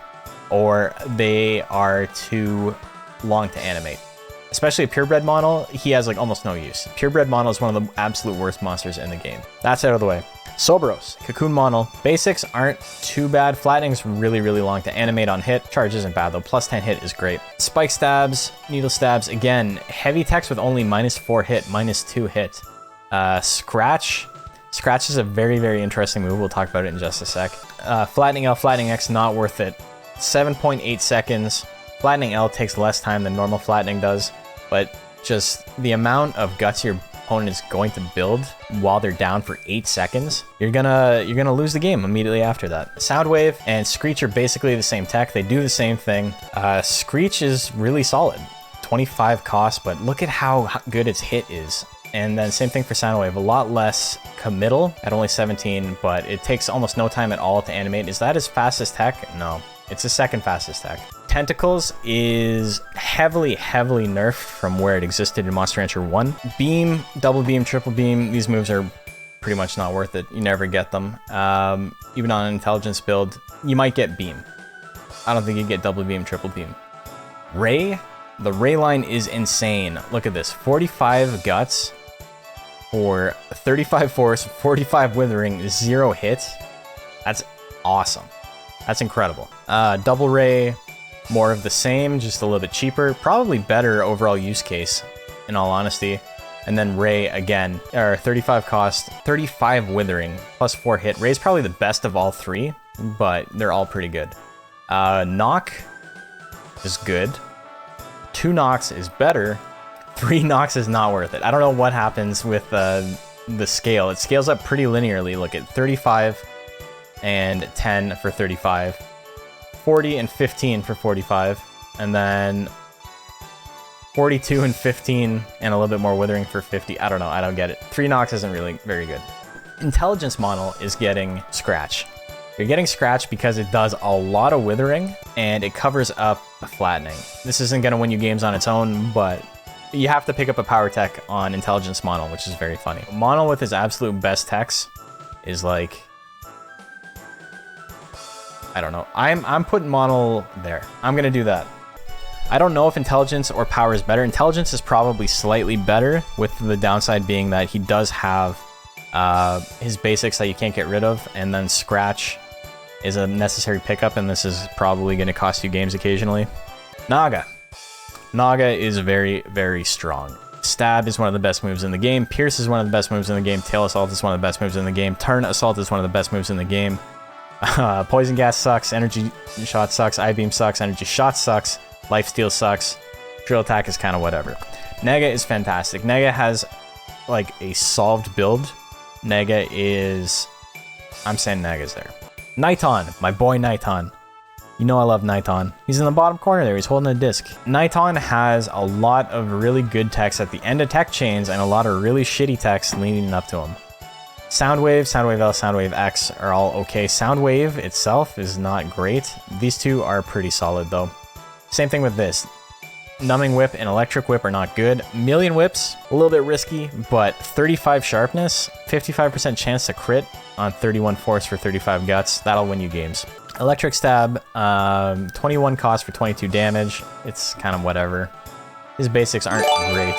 or they are too long to animate. Especially a purebred Monol, he has like almost no use. Purebred Monol is one of the absolute worst monsters in the game. That's out of the way. Soberos, Cocoon Monol. Basics aren't too bad. Flattening's really, really long to animate on hit. Charge isn't bad though. +10 hit is great. Spike Stabs, Needle Stabs, again, heavy techs with only -4 hit, -2 hit. Scratch. Scratch is a very, very interesting move. We'll talk about it in just a sec. Flattening L, Flattening X, not worth it. 7.8 seconds. Flattening L takes less time than normal flattening does, but just the amount of guts your opponent is going to build while they're down for 8 seconds, you're gonna lose the game immediately after that. Soundwave and Screech are basically the same tech. They do the same thing. Screech is really solid. 25 cost, but look at how good its hit is. And then same thing for Soundwave, a lot less committal at only 17, but it takes almost no time at all to animate. Is that his fastest tech? No, it's the second fastest tech. Tentacles is heavily, heavily nerfed from where it existed in Monster Rancher 1. Beam, double beam, triple beam, these moves are pretty much not worth it. You never get them. Even on an intelligence build, you might get beam. I don't think you get double beam, triple beam. Ray, the Ray line is insane. Look at this, 45 guts for 35 force, 45 withering, 0 hit. That's awesome. That's incredible. Double Ray, more of the same, just a little bit cheaper. Probably better overall use case, in all honesty. And then Ray, again, 35 cost, 35 withering, +4 hit. Ray's probably the best of all three, but they're all pretty good. Knock is good. 2 knocks is better. 3 knocks is not worth it. I don't know what happens with the scale. It scales up pretty linearly. Look at 35 and 10 for 35. 40 and 15 for 45, and then 42 and 15 and a little bit more withering for 50. I don't know, I don't get it. 3 knocks isn't really very good. Intelligence Monol is getting Scratch. You're getting Scratch because it does a lot of withering and it covers up flattening. This isn't going to win you games on its own, but you have to pick up a power tech on Intelligence Monol, which is very funny. Monol with his absolute best techs is like... I don't know. I'm putting Monol there. I'm gonna do that. I don't know if Intelligence or Power is better. Intelligence is probably slightly better, with the downside being that he does have his basics that you can't get rid of, and then Scratch is a necessary pickup, and this is probably going to cost you games occasionally. Naga. Naga is very, very strong. Stab is one of the best moves in the game. Pierce is one of the best moves in the game. Tail Assault is one of the best moves in the game. Turn Assault is one of the best moves in the game. Poison Gas sucks. Energy Shot sucks. I-Beam sucks. Energy Shot sucks. Lifesteal sucks. Drill Attack is kind of whatever. Naga is fantastic. Naga has like a solved build. Naga is... I'm saying Naga's there. Niton, my boy Niton. You know I love Niton. He's in the bottom corner there. He's holding a disc. Niton has a lot of really good text at the end of tech chains and a lot of really shitty text leading up to him. Soundwave, Soundwave L, Soundwave X are all okay. Soundwave itself is not great. These two are pretty solid though. Same thing with this. Numbing Whip and Electric Whip are not good. Million Whips, a little bit risky, but 35 sharpness, 55% chance to crit on 31 force for 35 guts. That'll win you games. Electric Stab, 21 cost for 22 damage. It's kind of whatever. His basics aren't great.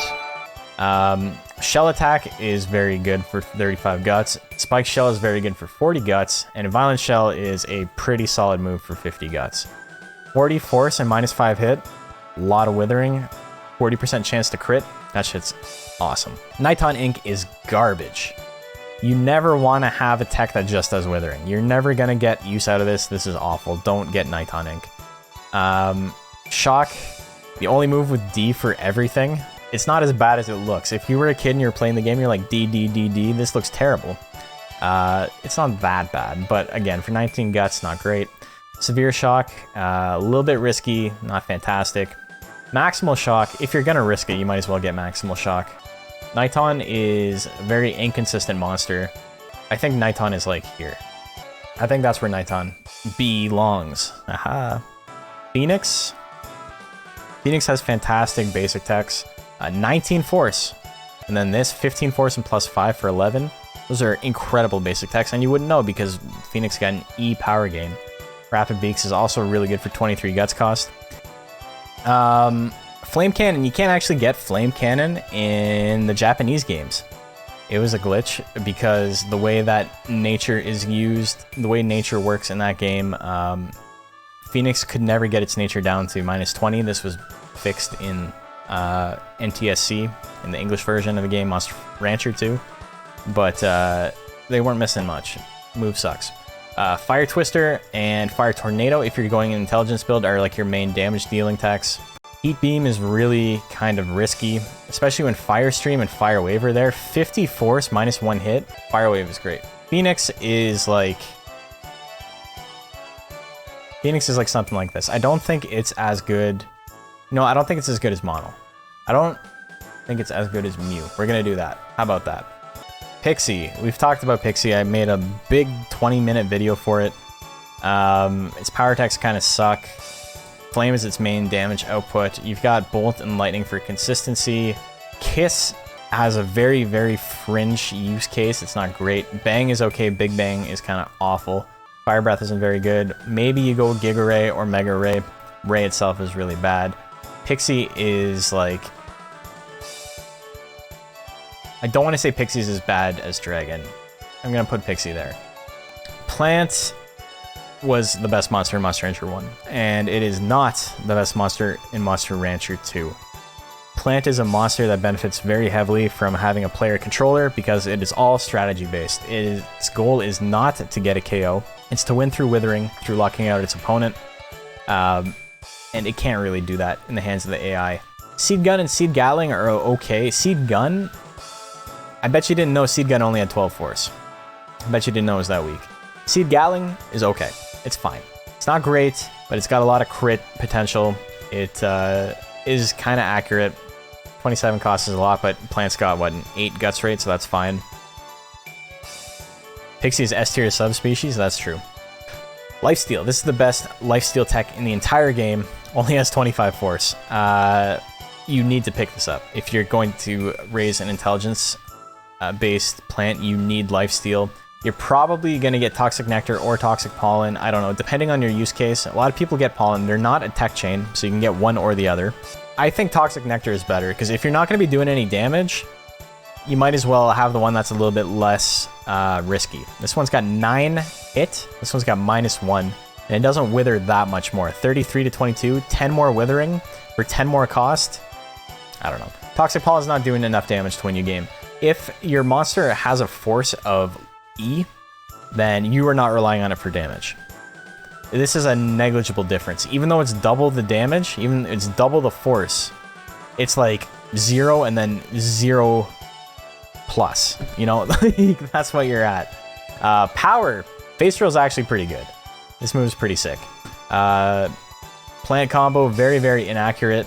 Shell Attack is very good for 35 guts. Spike Shell is very good for 40 guts. And Violent Shell is a pretty solid move for 50 guts. 40 force and -5 hit. A lot of withering. 40% chance to crit. That shit's awesome. Niton Ink is garbage. You never want to have a tech that just does withering. You're never going to get use out of this. This is awful. Don't get Niton Ink. Shock. The only move with D for everything. It's not as bad as it looks. If you were a kid and you're playing the game, you're like, D, D, D, D. This looks terrible. It's not that bad. But again, for 19 guts, not great. Severe Shock. A little bit risky. Not fantastic. Maximal Shock. If you're going to risk it, you might as well get Maximal Shock. Niton is a very inconsistent monster. I think Niton is like here. I think that's where Niton belongs. Aha. Phoenix. Phoenix has fantastic basic techs. 19 force. And then this 15 force and +5 for 11. Those are incredible basic techs. And you wouldn't know because Phoenix got an E power gain. Rapid Beaks is also really good for 23 guts cost. Flame Cannon, you can't actually get Flame Cannon in the Japanese games. It was a glitch because the way that nature is used, the way nature works in that game, Phoenix could never get its nature down to -20. This was fixed in NTSC, in the English version of the game, Monster Rancher 2. But they weren't missing much. Move sucks. Fire Twister and Fire Tornado, if you're going an intelligence build, are like your main damage dealing techs. Heat Beam is really kind of risky, especially when Fire Stream and Fire Wave are there. 50 force, -1 hit. Fire Wave is great. Phoenix is like something like this. I don't think it's as good. No, I don't think it's as good as Monol. I don't think it's as good as Mew. We're gonna do that. How about that? Pixie. We've talked about Pixie. I made a big 20-minute video for it. Its power attacks kind of suck. Flame is its main damage output. You've got Bolt and Lightning for consistency. Kiss has a very, very fringe use case. It's not great. Bang is okay. Big Bang is kind of awful. Fire Breath isn't very good. Maybe you go Giga Ray or Mega Ray. Ray itself is really bad. Pixie is like... I don't want to say Pixie's as bad as Dragon. I'm going to put Pixie there. Plant was the best monster in Monster Rancher 1, and it is not the best monster in Monster Rancher 2. Plant is a monster that benefits very heavily from having a player controller because it is all strategy based. Its goal is not to get a KO, it's to win through withering, through locking out its opponent, and it can't really do that in the hands of the AI. Seed Gun and Seed Gatling are okay. Seed Gun, I bet you didn't know Seed Gun only had 12 force. I bet you didn't know it was that weak. Seed Gatling is okay. It's fine. It's not great, but it's got a lot of crit potential. It is kind of accurate. 27 cost is a lot, but Plant's got, what, an 8 guts rate, so that's fine. Pixie is S tier subspecies, that's true. Lifesteal. This is the best lifesteal tech in the entire game. Only has 25 force. You need to pick this up. If you're going to raise an intelligence-based plant, you need lifesteal. You're probably going to get Toxic Nectar or Toxic Pollen. I don't know, depending on your use case. A lot of people get Pollen. They're not a tech chain, so you can get one or the other. I think Toxic Nectar is better, because if you're not going to be doing any damage, you might as well have the one that's a little bit less risky. This one's got 9 hit. This one's got -1. And it doesn't wither that much more. 33 to 22, 10 more withering for 10 more cost. I don't know. Toxic Pollen's not doing enough damage to win you game. If your monster has a force of E, then you are not relying on it for damage. This is a negligible difference. Even though it's double the damage, even it's double the force, it's like 0 and then 0 plus. You know, that's what you're at. Power. Face Drill is actually pretty good. This move is pretty sick. Plant combo, very, very inaccurate.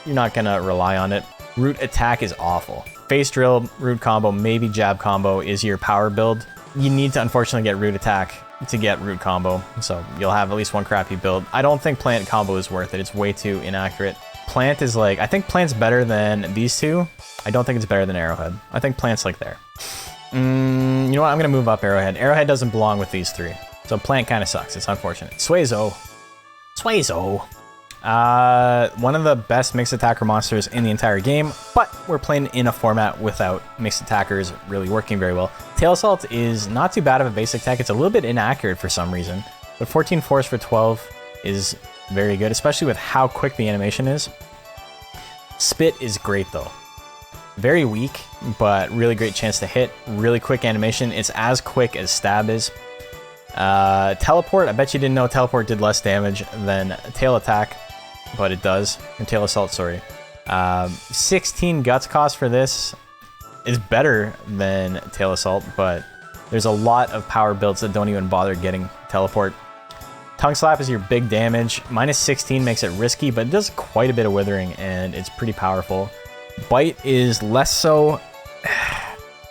You're not going to rely on it. Root attack is awful. Face Drill, root combo, maybe jab combo is your power build. You need to unfortunately get root attack to get root combo, so you'll have at least one crappy build. I don't think plant combo is worth it. It's way too inaccurate. Plant is like, I think plant's better than these two. I don't think it's better than arrowhead. I think plant's like there. You know what? I'm gonna move up arrowhead. Arrowhead doesn't belong with these three, so plant kind of sucks. It's unfortunate. Suezo. One of the best mixed attacker monsters in the entire game, but we're playing in a format without mixed attackers really working very well. Tail Assault is not too bad of a basic tech. It's a little bit inaccurate for some reason, but 14 force for 12 is very good, especially with how quick the animation is. Spit is great though. Very weak, but really great chance to hit. Really quick animation. It's as quick as stab is. Teleport, I bet you didn't know Teleport did less damage than Tail Attack, but it does. Or Tail Assault, sorry. 16 guts cost for this is better than Tail Assault, but there's a lot of power builds that don't even bother getting Teleport. Tongue Slap is your big damage. Minus 16 makes it risky, but it does quite a bit of withering, and it's pretty powerful. Bite is less so.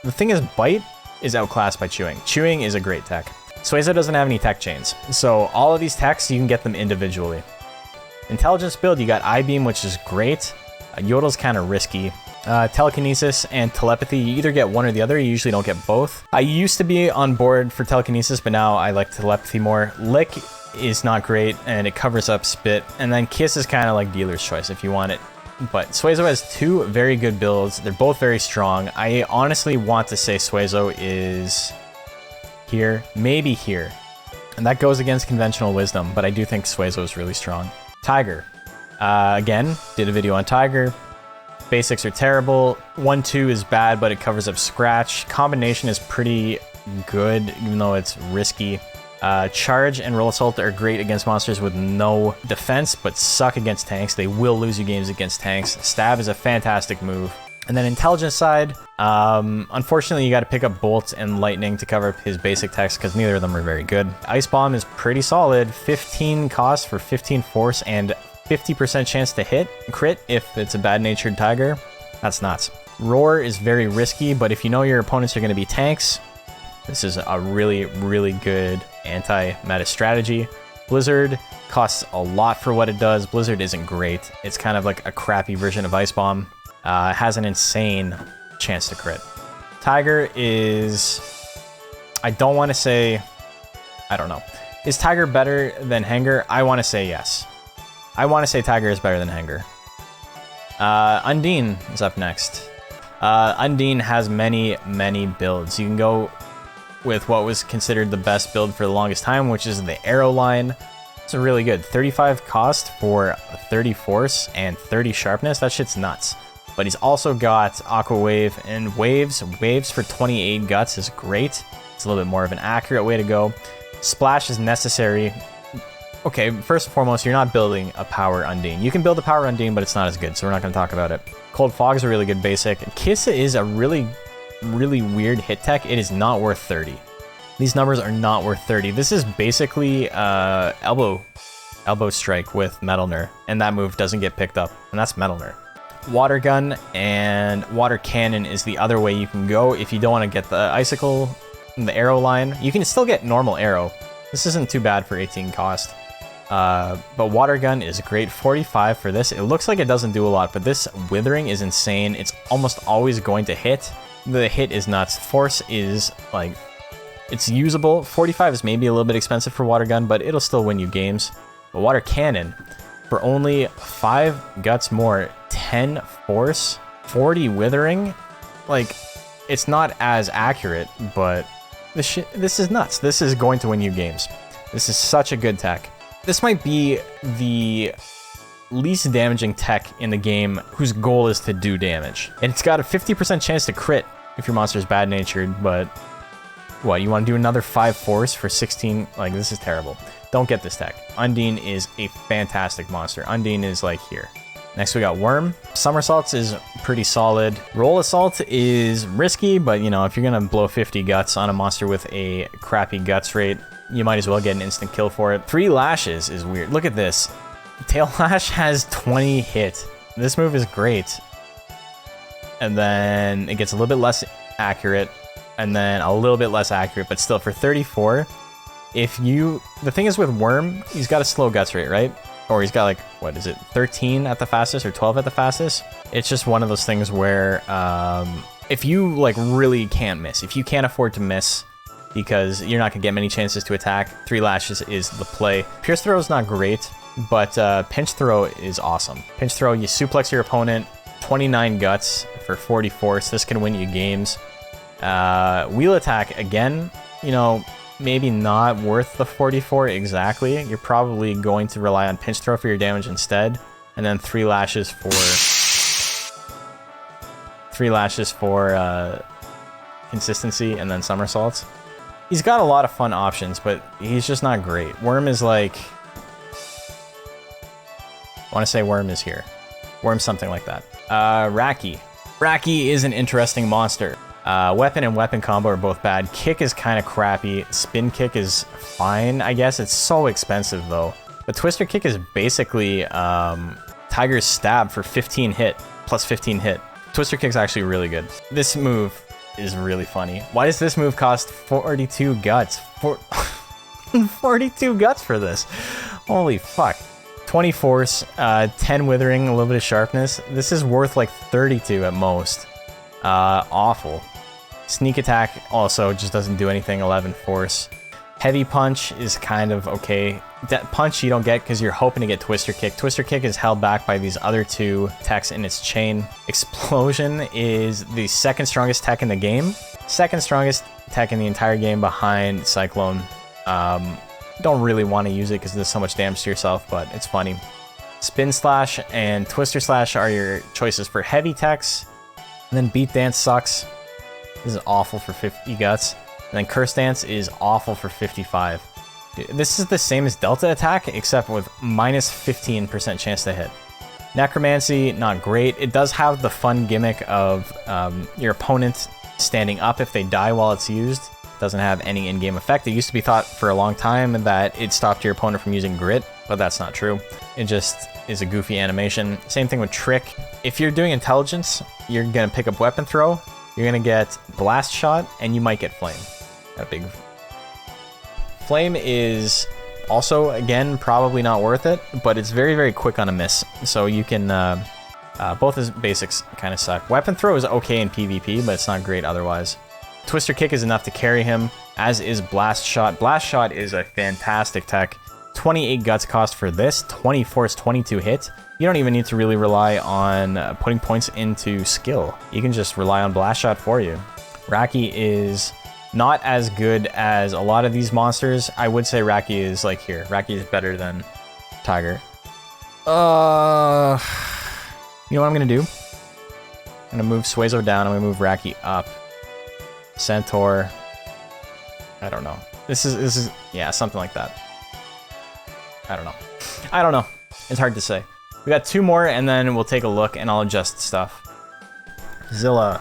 The thing is, Bite is outclassed by Chewing. Chewing is a great tech. Suezo doesn't have any tech chains, so all of these techs, you can get them individually. Intelligence build, you got I-Beam, which is great. Yodel's kind of risky. Telekinesis and Telepathy, you either get one or the other, you usually don't get both. I used to be on board for Telekinesis, but now I like Telepathy more. Lick is not great, and it covers up Spit, and then Kiss is kind of like dealer's choice if you want it. But Suezo has two very good builds. They're both very strong. I honestly want to say Suezo is here, maybe here. And that goes against conventional wisdom, but I do think Suezo is really strong. Tiger. Again, did a video on Tiger. Basics are terrible. 1-2 is bad, but it covers up Scratch. Combination is pretty good, even though it's risky. Charge and Roll Assault are great against monsters with no defense, but suck against tanks. They will lose you games against tanks. Stab is a fantastic move. And then Intelligence side, unfortunately you got to pick up Bolt and Lightning to cover up his basic techs because neither of them are very good. Ice Bomb is pretty solid. 15 cost for 15 force and 50% chance to hit. Crit if it's a bad-natured tiger. That's nuts. Roar is very risky, but if you know your opponents are going to be tanks, this is a really, really good anti-meta strategy. Blizzard costs a lot for what it does. Blizzard isn't great. It's kind of like a crappy version of Ice Bomb. It has an insane chance to crit. Tiger is... I don't want to say... I don't know. Is Tiger better than Henger? I want to say yes. I want to say Tiger is better than Henger. Undine is up next. Undine has many, many builds. You can go with what was considered the best build for the longest time, which is the arrow line. It's really good. 35 cost for 30 force and 30 sharpness. That shit's nuts. But he's also got Aqua Wave and Waves. Waves for 28 guts is great. It's a little bit more of an accurate way to go. Splash is necessary. Okay, first and foremost, you're not building a power Undine. You can build a power Undine, but it's not as good, so we're not going to talk about it. Cold Fog is a really good basic. Kiss is a really weird hit tech. It is not worth 30. These numbers are not worth 30. This is basically elbow strike with Metalner, and that move doesn't get picked up, and that's Metalner. Water Gun and Water Cannon is the other way you can go if you don't want to get the Icicle and the arrow line. You can still get normal arrow. This isn't too bad for 18 cost. But Water Gun is great. 45 for this. It looks like it doesn't do a lot, but this Withering is insane. It's almost always going to hit. The hit is nuts. Force is, like, it's usable. 45 is maybe a little bit expensive for Water Gun, but it'll still win you games. But Water Cannon, for only 5 guts more, 10 force, 40 Withering, like, it's not as accurate, but this is nuts. This is going to win you games. This is such a good tech. This might be the least damaging tech in the game whose goal is to do damage. And it's got a 50% chance to crit if your monster is bad-natured, but what, you want to do another 5 force for 16? Like, this is terrible. Don't get this tech. Undine is a fantastic monster. Undine is like here. Next we got Worm. Somersaults is pretty solid. Roll Assault is risky, but you know, if you're gonna blow 50 guts on a monster with a crappy guts rate, you might as well get an instant kill for it. 3 lashes is weird. Look at this. Tail Lash has 20 hit. This move is great. And then it gets a little bit less accurate, and then a little bit less accurate, but still for 34, the thing is with Worm, he's got a slow guts rate, right? Or he's got like, what is it, 13 at the fastest or 12 at the fastest? It's just one of those things where if you like really can't miss, if you can't afford to miss because you're not gonna get many chances to attack, 3 lashes is the play. Pierce Throw is not great, but Pinch Throw is awesome. Pinch Throw, you suplex your opponent, 29 guts for 40 force. This can win you games. Wheel Attack, again, you know, maybe not worth the 44 exactly. You're probably going to rely on Pinch Throw for your damage instead, and then 3 lashes for consistency, and then somersaults. He's got a lot of fun options, but he's just not great. Worm is like, I want to say Worm is here. Worm something like that. Wracky. Wracky is an interesting monster. Weapon and weapon combo are both bad. Kick is kind of crappy. Spin kick is fine, I guess. It's so expensive, though. The twister kick is basically Tiger's stab for 15 hit, plus 15 hit. Twister kick's actually really good. This move is really funny. Why does this move cost 42 guts? 42 guts for this. Holy fuck. 20 force, 10 withering, a little bit of sharpness. This is worth like 32 at most. Awful. Sneak attack also just doesn't do anything, 11 force. Heavy punch is kind of okay. That punch you don't get because you're hoping to get twister kick. Twister kick is held back by these other 2 techs in its chain. Explosion is the 2nd strongest tech in the game. 2nd strongest tech in the entire game behind Cyclone. Don't really want to use it because it does so much damage to yourself, but it's funny. Spin Slash and Twister Slash are your choices for heavy techs. And then Beat Dance sucks. This is awful for 50 guts. And then Curse Dance is awful for 55. Dude, this is the same as Delta Attack, except with minus 15% chance to hit. Necromancy, not great. It does have the fun gimmick of your opponent standing up if they die while it's used. Doesn't have any in-game effect. It used to be thought for a long time that it stopped your opponent from using grit, but that's not true. It just is a goofy animation. Same thing with Trick. If you're doing intelligence, you're gonna pick up weapon throw, you're gonna get blast shot, and you might get flame. Got a big flame is also, again, probably not worth it, but it's very, very quick on a miss. So you can, both his basics kind of suck. Weapon throw is okay in PvP, but it's not great otherwise. Twister kick is enough to carry him, as is blast shot. Blast shot is a fantastic tech. 28 guts cost for this, 20 force, 22 hit. You don't even need to really rely on putting points into skill. You can just rely on blast shot for you. Wracky is not as good as a lot of these monsters. I would say Wracky is like here. Wracky is better than Tiger. You know what I'm gonna do? I'm gonna move Suezo down. I'm gonna move Wracky up. Centaur. I don't know. This is yeah, something like that. I don't know. It's hard to say. We got 2 more, and then we'll take a look, and I'll adjust stuff. Zilla.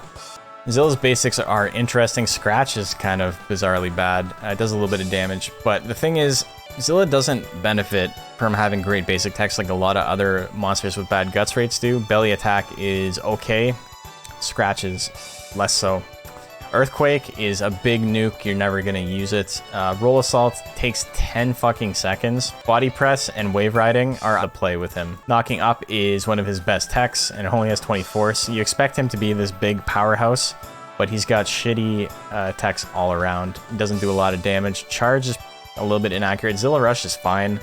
Zilla's basics are interesting. Scratch is kind of bizarrely bad. It does a little bit of damage, but the thing is, Zilla doesn't benefit from having great basic techs like a lot of other monsters with bad guts rates do. Belly attack is okay. Scratch is less so. Earthquake is a big nuke, you're never gonna use it. Roll Assault takes 10 fucking seconds. Body Press and Wave Riding are a play with him. Knocking Up is one of his best techs, and it only has 20 force. You expect him to be this big powerhouse, but he's got shitty techs all around. He doesn't do a lot of damage. Charge is a little bit inaccurate. Zilla Rush is fine.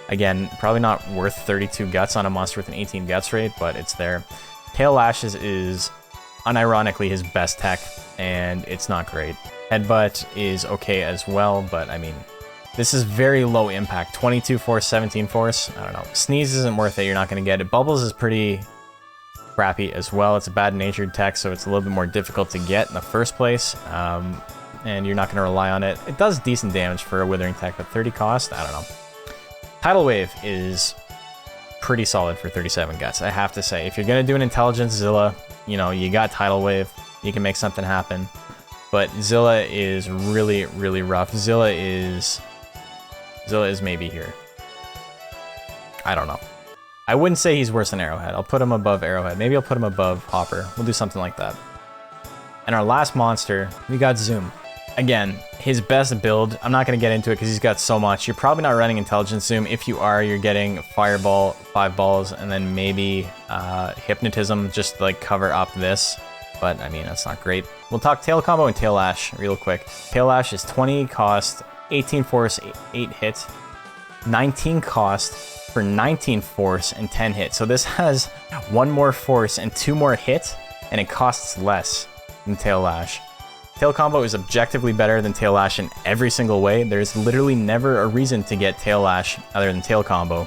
Again, probably not worth 32 guts on a monster with an 18 guts rate, but it's there. Tail Lashes is unironically his best tech, and it's not great. Headbutt is okay as well, but I mean, This is very low impact. 22 force, 17 force. I don't know. Sneeze isn't worth it. You're not going to get it. Bubbles is pretty crappy as well. It's a bad-natured tech, so it's a little bit more difficult to get in the first place. And you're not going to rely on it. It does decent damage for a Withering tech, but 30 cost? I don't know. Tidal Wave is pretty solid for 37 guts, I have to say. If you're going to do an Intelligence Zilla, you know, you got Tidal Wave. You can make something happen. But Zilla is really, really rough. Zilla is maybe here. I don't know. I wouldn't say he's worse than Arrowhead. I'll put him above Arrowhead. Maybe I'll put him above Hopper. We'll do something like that. And our last monster, we got Zuum. Again, his best build, I'm not going to get into it because he's got so much. You're probably not running Intelligence Zuum. If you are, you're getting Fireball, 5 balls, and then maybe Hypnotism just to, like, cover up this. But, I mean, that's not great. We'll talk Tail Combo and Tail Lash real quick. Tail Lash is 20 cost, 18 force, 8 hit, 19 cost for 19 force and 10 hit. So this has 1 more force and 2 more hit, and it costs less than Tail Lash. Tail Combo is objectively better than Tail Lash in every single way. There's literally never a reason to get Tail Lash other than Tail Combo.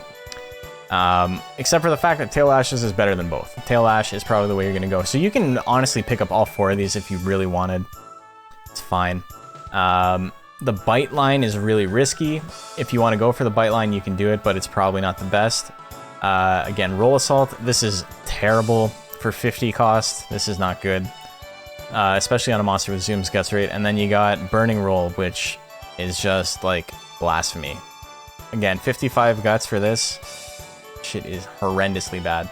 Except for the fact that Tail Lashes is better than both. Tail Lash is probably the way you're going to go. So you can honestly pick up all 4 of these if you really wanted. It's fine. The Bite line is really risky. If you want to go for the Bite line, you can do it, but it's probably not the best. Again, Roll Assault. This is terrible for 50 cost. This is not good. Especially on a monster with Zoom's guts rate. And then you got Burning Roll, which is just like blasphemy. Again, 55 guts for this. Shit is horrendously bad.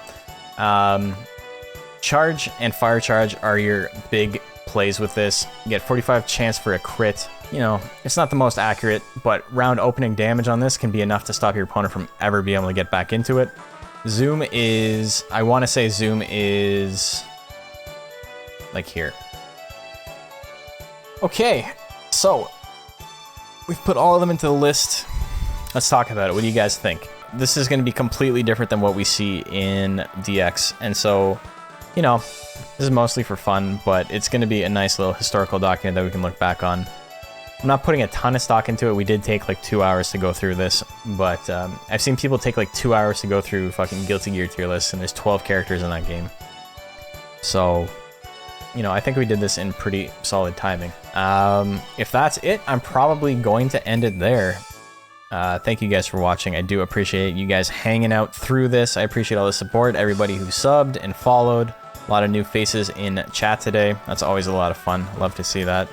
Charge and Fire Charge are your big plays with this. You get 45 chance for a crit. You know, it's not the most accurate, but round opening damage on this can be enough to stop your opponent from ever being able to get back into it. Zuum is, I want to say Zuum is like here. Okay, so we've put all of them into the list. Let's talk about it. What do you guys think? This is going to be completely different than what we see in DX, and so, you know, this is mostly for fun, but it's going to be a nice little historical document that we can look back on. I'm not putting a ton of stock into it. We did take like 2 hours to go through this, but I've seen people take like 2 hours to go through fucking Guilty Gear tier lists, and there's 12 characters in that game. So, you know, I think we did this in pretty solid timing. If that's it, I'm probably going to end it there. Thank you guys for watching. I do appreciate you guys hanging out through this. I appreciate all the support, everybody who subbed and followed. A lot of new faces in chat today. That's always a lot of fun. Love to see that.